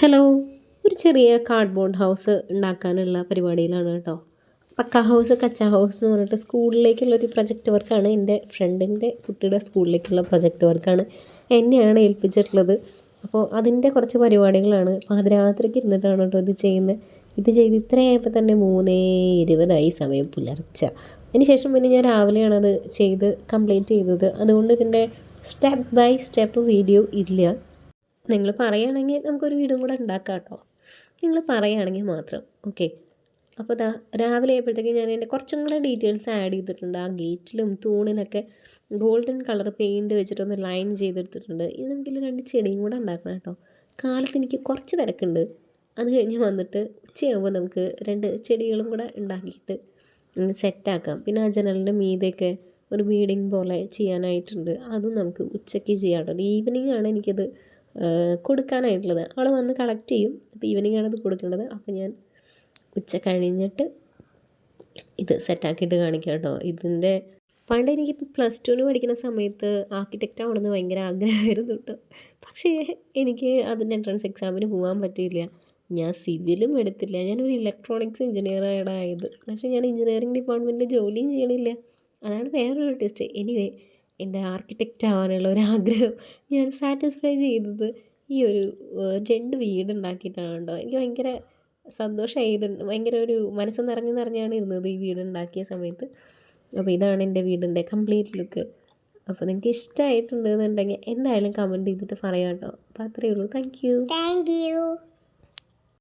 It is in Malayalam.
ഹലോ, ഒരു ചെറിയ കാർഡ്ബോർഡ് ഹൗസ് ഉണ്ടാക്കാനുള്ള പരിപാടിയിലാണ് കേട്ടോ. പക്ക ഹൗസ് കച്ച ഹൗസ് എന്ന് പറഞ്ഞിട്ട് സ്കൂളിലേക്കുള്ളൊരു പ്രൊജക്റ്റ് വർക്കാണ്. എൻ്റെ ഫ്രണ്ടിൻ്റെ കുട്ടിയുടെ സ്കൂളിലേക്കുള്ള പ്രൊജക്റ്റ് വർക്കാണ് എന്നെയാണ് ഏൽപ്പിച്ചിട്ടുള്ളത്. അപ്പോൾ അതിൻ്റെ കുറച്ച് പരിപാടികളാണ്. പാതിരാത്രിക്ക് ഇരുന്നിട്ടാണ് കേട്ടോ ഇത് ചെയ്യുന്നത്. ഇത് ചെയ്ത് ഇത്രയായപ്പോൾ തന്നെ 3:20 സമയം പുലർച്ച. അതിന് ശേഷം പിന്നെ ഞാൻ രാവിലെയാണ് അത് ചെയ്ത് കംപ്ലീറ്റ് ചെയ്തത്. അതുകൊണ്ട് ഇതിൻ്റെ സ്റ്റെപ്പ് ബൈ സ്റ്റെപ്പ് വീഡിയോ ഇല്ല. നിങ്ങൾ പറയുകയാണെങ്കിൽ നമുക്കൊരു വീടും കൂടെ ഉണ്ടാക്കാം കേട്ടോ. നിങ്ങൾ പറയുകയാണെങ്കിൽ മാത്രം ഓക്കെ. അപ്പോൾ രാവിലെ ആയപ്പോഴത്തേക്കും ഞാൻ എൻ്റെ കുറച്ചും കൂടെ ഡീറ്റെയിൽസ് ആഡ് ചെയ്തിട്ടുണ്ട്. ആ ഗേറ്റിലും തൂണിലൊക്കെ ഗോൾഡൻ കളർ പെയിൻറ്റ് വെച്ചിട്ടൊന്ന് ലൈൻ ചെയ്തെടുത്തിട്ടുണ്ട്. ഇത് നമുക്കില്ല 2 ചെടിയും കൂടെ ഉണ്ടാക്കണം കേട്ടോ. കാലത്ത് എനിക്ക് കുറച്ച് തിരക്കുണ്ട്. അത് കഴിഞ്ഞ് വന്നിട്ട് ഉച്ചയാകുമ്പോൾ നമുക്ക് 2 ചെടികളും കൂടെ ഉണ്ടാക്കിയിട്ട് സെറ്റാക്കാം. പിന്നെ ആ ജനലിൻ്റെ മീതെയൊക്കെ ഒരു ബീഡിങ് പോലെ ചെയ്യാനായിട്ടുണ്ട്. അതും നമുക്ക് ഉച്ചയ്ക്ക് ചെയ്യാം കേട്ടോ. ഈവനിങ് ആണ് എനിക്കത് കൊടുക്കാനായിട്ടുള്ളത്. അവൾ വന്ന് കളക്ട് ചെയ്യും. അപ്പോൾ ഈവനിങ് ആണത് കൊടുക്കേണ്ടത്. അപ്പോൾ ഞാൻ ഉച്ച കഴിഞ്ഞിട്ട് ഇത് സെറ്റാക്കിയിട്ട് കാണിക്കാം കേട്ടോ. ഇതിൻ്റെ പണ്ട് എനിക്കിപ്പോൾ +2 പഠിക്കുന്ന സമയത്ത് ആർക്കിടെക്റ്റ് ആവണമെന്ന് ഭയങ്കര ആഗ്രഹമായിരുന്നു കേട്ടോ. പക്ഷേ എനിക്ക് അതിൻ്റെ എൻട്രൻസ് എക്സാമിന് പോകാൻ പറ്റിയില്ല. ഞാൻ സിവിലും എടുത്തില്ല. ഞാനൊരു ഇലക്ട്രോണിക്സ് എഞ്ചിനീയറാണ് ആയത്. പക്ഷേ ഞാൻ എഞ്ചിനീയറിംഗ് ഡിപ്പാർട്ട്മെൻറ്റിൽ ജോലിയും ചെയ്യണില്ല. അതാണ് വേറൊരു ടെസ്റ്റ്. എനിവേ, എൻ്റെ ആർക്കിടെക്റ്റ് ആവാനുള്ള ഒരാഗ്രഹം ഞാൻ സാറ്റിസ്ഫൈ ചെയ്തത് ഈ ഒരു 2 വീടുണ്ടാക്കിയിട്ടാണ് കേട്ടോ. എനിക്ക് ഭയങ്കര സന്തോഷമായി. ഇത് ഭയങ്കര ഒരു മനസ്സ് നിറഞ്ഞാണ് ഇരുന്നത് ഈ വീടുണ്ടാക്കിയ സമയത്ത്. അപ്പോൾ ഇതാണ് എൻ്റെ വീടിൻ്റെ കംപ്ലീറ്റ് ലുക്ക്. അപ്പോൾ നിങ്ങൾക്ക് ഇഷ്ടമായിട്ടുണ്ടെന്നുണ്ടെങ്കിൽ എന്തായാലും കമൻറ്റ് ചെയ്തിട്ട് പറയാം കേട്ടോ. അപ്പോൾ അത്രയേ ഉള്ളൂ. Thank you.